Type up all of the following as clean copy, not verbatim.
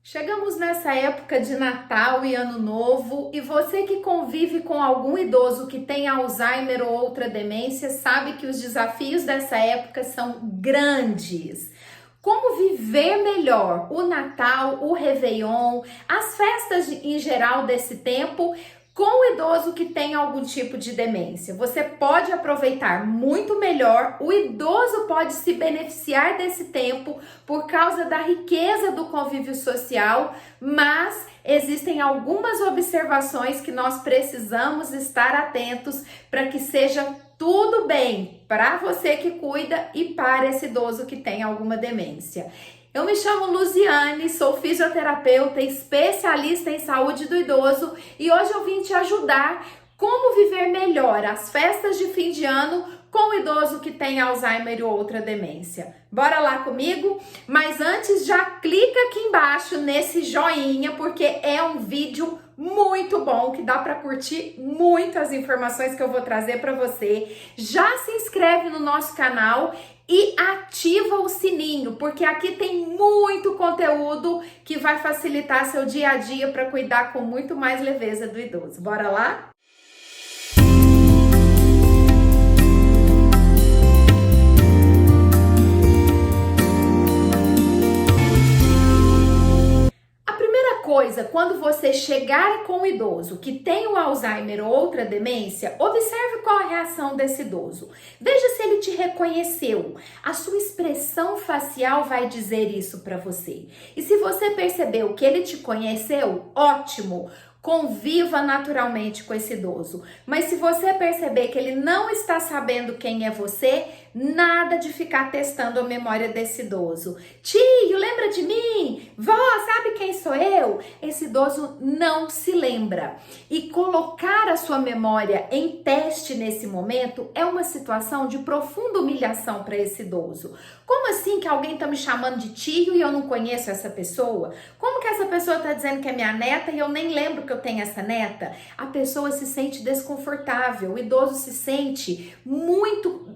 Chegamos nessa época de Natal e Ano Novo e você que convive com algum idoso que tem Alzheimer ou outra demência sabe que os desafios dessa época são grandes. Como viver melhor o Natal, o Réveillon, as festas em geral desse tempo com o idoso que tem algum tipo de demência? Você pode aproveitar muito melhor, o idoso pode se beneficiar desse tempo por causa da riqueza do convívio social, mas existem algumas observações que nós precisamos estar atentos para que seja tudo bem para você que cuida e para esse idoso que tem alguma demência. Eu me chamo Luziane, sou fisioterapeuta, especialista em saúde do idoso e hoje eu vim te ajudar como viver melhor as festas de fim de ano com o idoso que tem Alzheimer ou outra demência. Bora lá comigo? Mas antes já clica aqui embaixo nesse joinha porque é um vídeo muito bom que dá para curtir muitas informações que eu vou trazer para você. Já se inscreve no nosso canal e ativa o sininho, porque aqui tem muito conteúdo que vai facilitar seu dia a dia para cuidar com muito mais leveza do idoso. Bora lá? Coisa, quando você chegar com o idoso que tem o Alzheimer ou outra demência, observe qual a reação desse idoso. Veja se ele te reconheceu. A sua expressão facial vai dizer isso para você. E se você percebeu que ele te conheceu, ótimo! Conviva naturalmente com esse idoso. Mas se você perceber que ele não está sabendo quem é você, nada de ficar testando a memória desse idoso. Tio, lembra de mim? Vó, sabe quem sou eu? Esse idoso não se lembra. E colocar a sua memória em teste nesse momento é uma situação de profunda humilhação para esse idoso. Como assim que alguém está me chamando de tio e eu não conheço essa pessoa? Como que essa pessoa está dizendo que é minha neta e eu nem lembro que eu tenho essa neta? A pessoa se sente desconfortável, o idoso se sente muito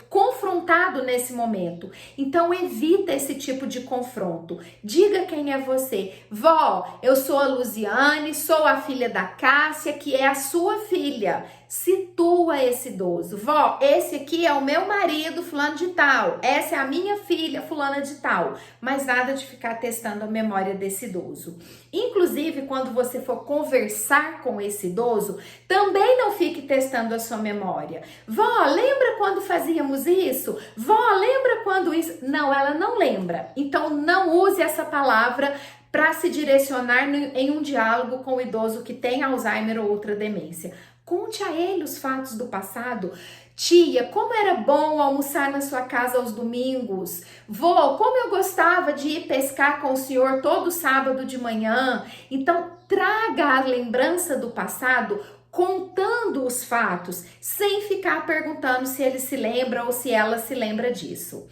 confrontado nesse momento. Então evita esse tipo de confronto. Diga quem é você. Vó, eu sou a Luziane, sou a filha da Cássia, que é a sua filha. Situa esse idoso. Vó, esse aqui é o meu marido, fulano de tal. Essa é a minha filha, fulana de tal. Mas nada de ficar testando a memória desse idoso. Inclusive, quando você for conversar com esse idoso, também não fique testando a sua memória. Vó, lembra quando fazíamos isso? Vó, lembra quando isso? Não, ela não lembra. Então, não use essa palavra para se direcionar em um diálogo com o idoso que tem Alzheimer ou outra demência. Conte a ele os fatos do passado. Tia, como era bom almoçar na sua casa aos domingos. Vô, como eu gostava de ir pescar com o senhor todo sábado de manhã. Então, traga a lembrança do passado contando os fatos, sem ficar perguntando se ele se lembra ou se ela se lembra disso.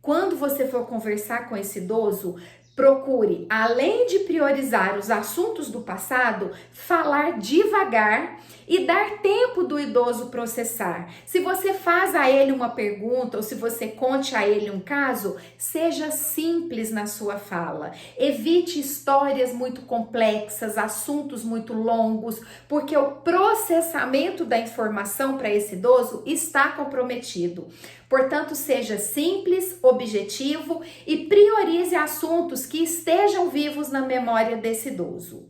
Quando você for conversar com esse idoso, procure, além de priorizar os assuntos do passado, falar devagar e dar tempo do idoso processar. Se você faz a ele uma pergunta ou se você conte a ele um caso, seja simples na sua fala. Evite histórias muito complexas, assuntos muito longos, porque o processamento da informação para esse idoso está comprometido. Portanto, seja simples, objetivo e priorize assuntos que estejam vivos na memória desse idoso.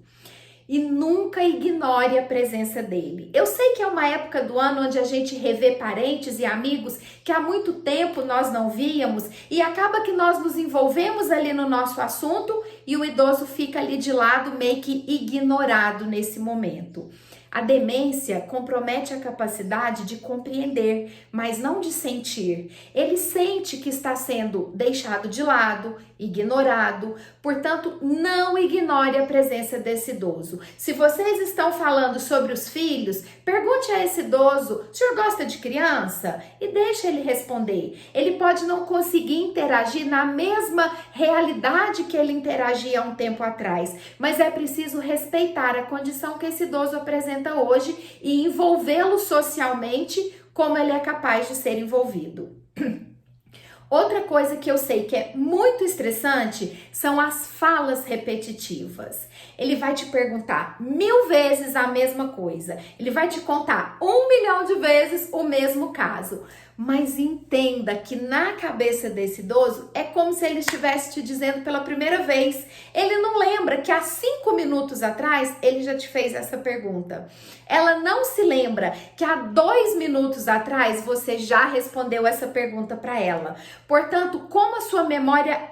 E nunca ignore a presença dele. Eu sei que é uma época do ano onde a gente revê parentes e amigos que há muito tempo nós não víamos e acaba que nós nos envolvemos ali no nosso assunto e o idoso fica ali de lado, meio que ignorado nesse momento. A demência compromete a capacidade de compreender, mas não de sentir. Ele sente que está sendo deixado de lado, ignorado, portanto, não ignore a presença desse idoso. Se vocês estão falando sobre os filhos, pergunte a esse idoso: o senhor gosta de criança? E deixe ele responder. Ele pode não conseguir interagir na mesma realidade que ele interagia há um tempo atrás, mas é preciso respeitar a condição que esse idoso apresenta hoje e envolvê-lo socialmente como ele é capaz de ser envolvido. Outra coisa que eu sei que é muito estressante são as falas repetitivas. Ele vai te perguntar 1000 vezes a mesma coisa. Ele vai te contar 1 milhão de vezes o mesmo caso. Mas entenda que na cabeça desse idoso é como se ele estivesse te dizendo pela primeira vez. Ele não lembra que há 5 minutos atrás ele já te fez essa pergunta. Ela não se lembra que há 2 minutos atrás você já respondeu essa pergunta para ela. Portanto, como a sua memória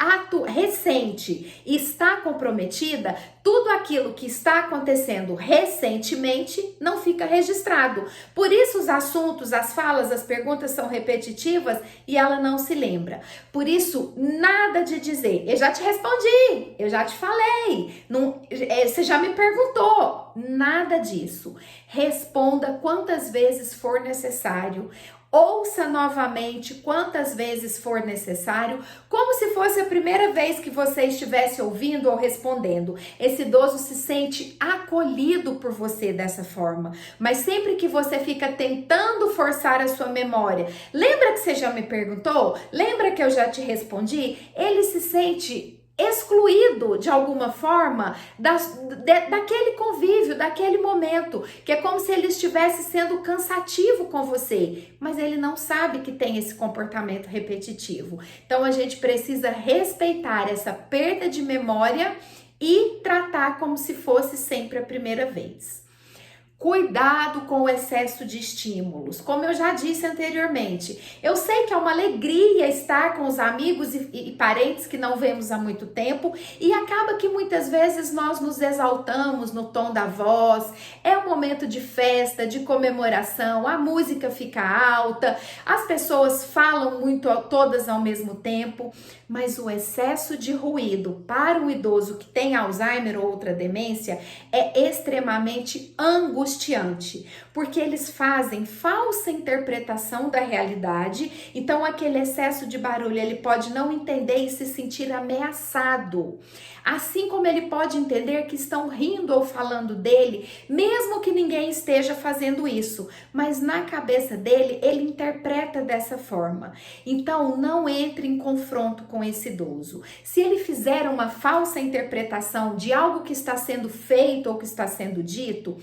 recente está comprometida, tudo aquilo que está acontecendo recentemente não fica registrado. Por isso os assuntos, as falas, as perguntas são repetitivas e ela não se lembra. Por isso, nada de dizer, eu já te respondi, eu já te falei, não, você já me perguntou. Nada disso. Responda quantas vezes for necessário. Ouça novamente quantas vezes for necessário, como se fosse a primeira vez que você estivesse ouvindo ou respondendo. Esse idoso se sente acolhido por você dessa forma. Mas sempre que você fica tentando forçar a sua memória, lembra que você já me perguntou? Lembra que eu já te respondi? Ele se sente excluído de alguma forma daquele convívio, daquele momento, que é como se ele estivesse sendo cansativo com você, mas ele não sabe que tem esse comportamento repetitivo. Então a gente precisa respeitar essa perda de memória e tratar como se fosse sempre a primeira vez. Cuidado com o excesso de estímulos. Como eu já disse anteriormente, eu sei que é uma alegria estar com os amigos e parentes que não vemos há muito tempo e acaba que muitas vezes nós nos exaltamos no tom da voz, é um momento de festa, de comemoração, a música fica alta, as pessoas falam muito todas ao mesmo tempo, mas o excesso de ruído para um idoso que tem Alzheimer ou outra demência é extremamente angustiante, porque eles fazem falsa interpretação da realidade, então aquele excesso de barulho ele pode não entender e se sentir ameaçado, assim como ele pode entender que estão rindo ou falando dele, mesmo que ninguém esteja fazendo isso, mas na cabeça dele ele interpreta dessa forma. Então não entre em confronto com esse idoso. Se ele fizer uma falsa interpretação de algo que está sendo feito ou que está sendo dito,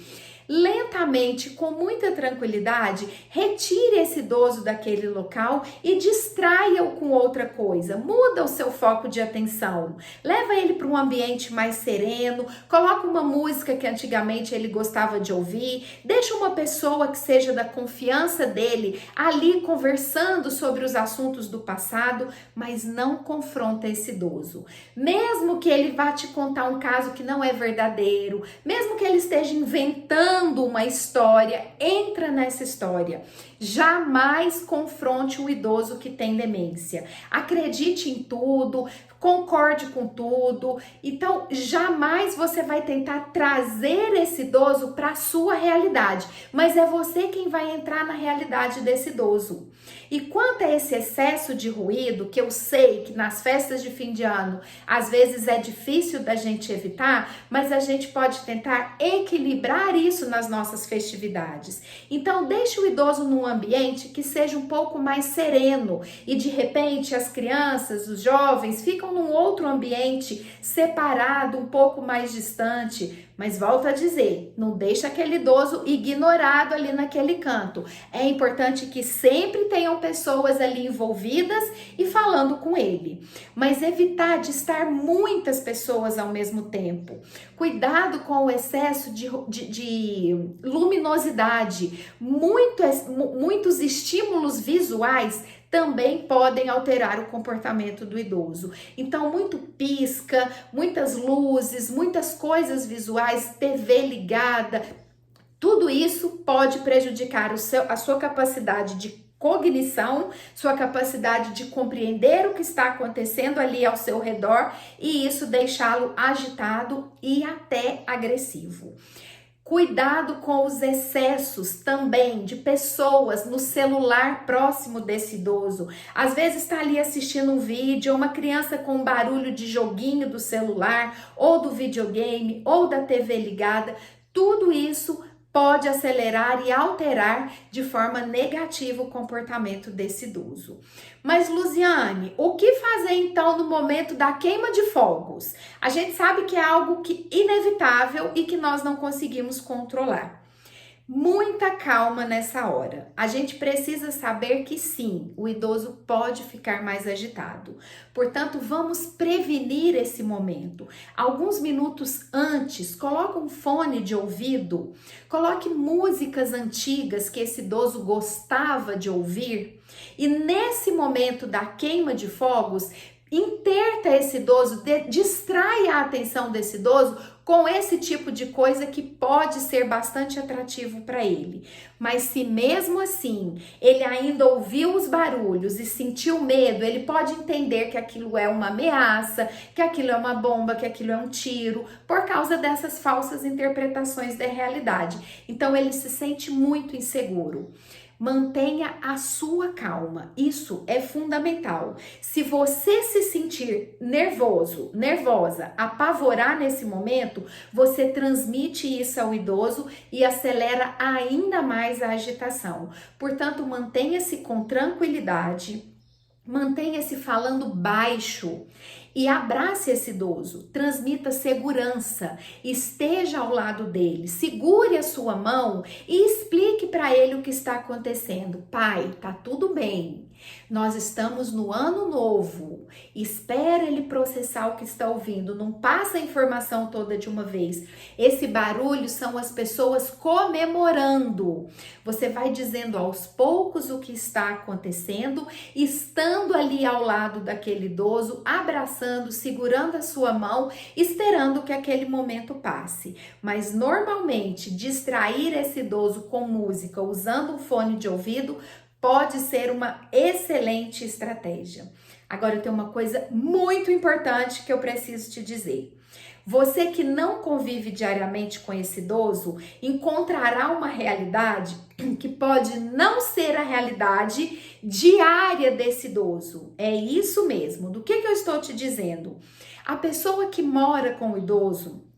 lentamente, com muita tranquilidade, retire esse idoso daquele local e distraia-o com outra coisa. Muda o seu foco de atenção. Leva ele para um ambiente mais sereno, coloca uma música que antigamente ele gostava de ouvir, deixa uma pessoa que seja da confiança dele ali conversando sobre os assuntos do passado, mas não confronta esse idoso. Mesmo que ele vá te contar um caso que não é verdadeiro, mesmo que ele esteja inventando uma história, entra nessa história. Jamais confronte o idoso que tem demência. Acredite em tudo, concorde com tudo. Então, jamais você vai tentar trazer esse idoso para a sua realidade, mas é você quem vai entrar na realidade desse idoso. E quanto a esse excesso de ruído, que eu sei que nas festas de fim de ano, às vezes é difícil da gente evitar, mas a gente pode tentar equilibrar isso nas nossas festividades. Então, deixe o idoso num ambiente que seja um pouco mais sereno e de repente as crianças, os jovens ficam num outro ambiente separado, um pouco mais distante. Mas volto a dizer, não deixa aquele idoso ignorado ali naquele canto. É importante que sempre tenham pessoas ali envolvidas e falando com ele. Mas evitar de estar muitas pessoas ao mesmo tempo. Cuidado com o excesso de luminosidade. Muitos estímulos visuais também podem alterar o comportamento do idoso. Então, muito pisca, muitas luzes, muitas coisas visuais, TV ligada, tudo isso pode prejudicar a sua capacidade de cognição, sua capacidade de compreender o que está acontecendo ali ao seu redor e isso deixá-lo agitado e até agressivo. Cuidado com os excessos também de pessoas no celular próximo desse idoso. Às vezes está ali assistindo um vídeo, uma criança com um barulho de joguinho do celular, ou do videogame, ou da TV ligada. Tudo isso pode acelerar e alterar de forma negativa o comportamento desse idoso. Mas, Luziane, o que fazer então no momento da queima de fogos? A gente sabe que é algo inevitável e que nós não conseguimos controlar. Muita calma nessa hora. A gente precisa saber que sim, o idoso pode ficar mais agitado. Portanto, vamos prevenir esse momento. Alguns minutos antes, coloque um fone de ouvido, coloque músicas antigas que esse idoso gostava de ouvir. E nesse momento da queima de fogos, interta esse idoso, distrai a atenção desse idoso com esse tipo de coisa que pode ser bastante atrativo para ele. Mas se mesmo assim ele ainda ouviu os barulhos e sentiu medo, ele pode entender que aquilo é uma ameaça, que aquilo é uma bomba, que aquilo é um tiro, por causa dessas falsas interpretações da realidade. Então ele se sente muito inseguro. Mantenha a sua calma, isso é fundamental. Se você se sentir nervoso, nervosa, apavorar nesse momento, você transmite isso ao idoso e acelera ainda mais a agitação. Portanto, mantenha-se com tranquilidade, mantenha-se falando baixo e abrace esse idoso, transmita segurança, esteja ao lado dele, segure a sua mão e explique para ele o que está acontecendo. Pai, tá tudo bem, nós estamos no ano novo, espera ele processar o que está ouvindo, não passa a informação toda de uma vez. Esse barulho são as pessoas comemorando. Você vai dizendo aos poucos o que está acontecendo, estando ali ao lado daquele idoso, abraçando, segurando a sua mão, esperando que aquele momento passe. Mas normalmente distrair esse idoso com música, usando um fone de ouvido, pode ser uma excelente estratégia. Agora tem uma coisa muito importante que eu preciso te dizer. Você que não convive diariamente com esse idoso, encontrará uma realidade que pode não ser a realidade diária desse idoso. É isso mesmo. Do que eu estou te dizendo? A pessoa que mora com o idoso,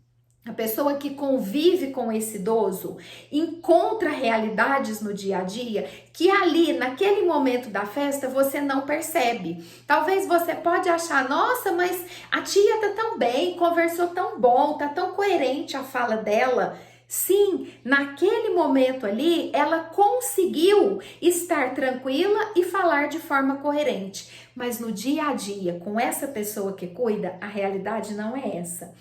a pessoa que convive com esse idoso, encontra realidades no dia a dia que ali, naquele momento da festa, você não percebe. Talvez você pode achar, nossa, mas a tia tá tão bem, conversou tão bom, tá tão coerente a fala dela. Sim, naquele momento ali, ela conseguiu estar tranquila e falar de forma coerente. Mas no dia a dia, com essa pessoa que cuida, a realidade não é essa.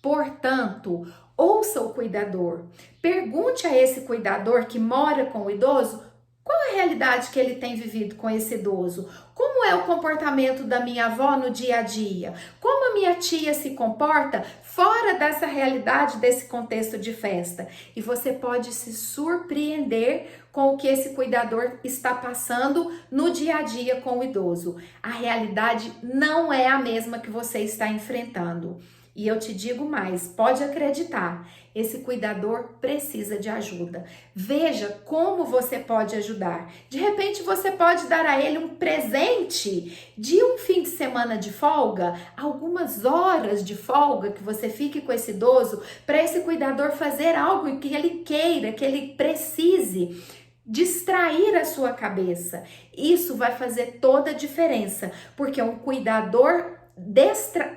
Portanto, ouça o cuidador. Pergunte a esse cuidador que mora com o idoso qual a realidade que ele tem vivido com esse idoso. Como é o comportamento da minha avó no dia a dia? Como a minha tia se comporta fora dessa realidade, desse contexto de festa? E você pode se surpreender com o que esse cuidador está passando no dia a dia com o idoso. A realidade não é a mesma que você está enfrentando. E eu te digo mais, pode acreditar, esse cuidador precisa de ajuda. Veja como você pode ajudar. De repente você pode dar a ele um presente de um fim de semana de folga, algumas horas de folga que você fique com esse idoso, para esse cuidador fazer algo que ele queira, que ele precise. Distrair a sua cabeça. Isso vai fazer toda a diferença, porque um cuidador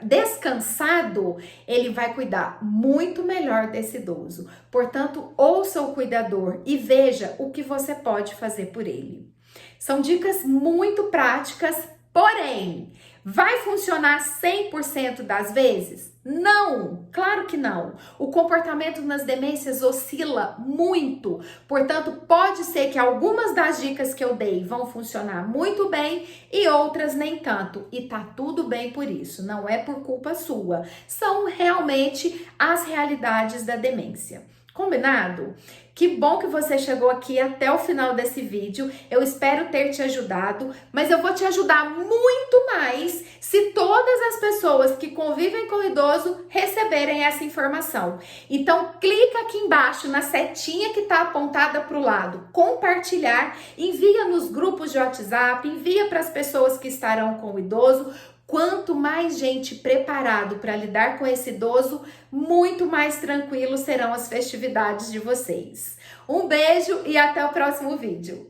descansado, ele vai cuidar muito melhor desse idoso. Portanto, ouça o cuidador e veja o que você pode fazer por ele. São dicas muito práticas, porém, vai funcionar 100% das vezes? Não, claro que não. O comportamento nas demências oscila muito. Portanto, pode ser que algumas das dicas que eu dei vão funcionar muito bem e outras nem tanto. E tá tudo bem por isso, não é por culpa sua. São realmente as realidades da demência. Combinado? Que bom que você chegou aqui até o final desse vídeo. Eu espero ter te ajudado, mas eu vou te ajudar muito mais se todas as pessoas que convivem com o idoso receberem essa informação. Então, clica aqui embaixo na setinha que está apontada para o lado, compartilhar, envia nos grupos de WhatsApp, envia para as pessoas que estarão com o idoso. Quanto mais gente preparado para lidar com esse idoso, muito mais tranquilos serão as festividades de vocês. Um beijo e até o próximo vídeo.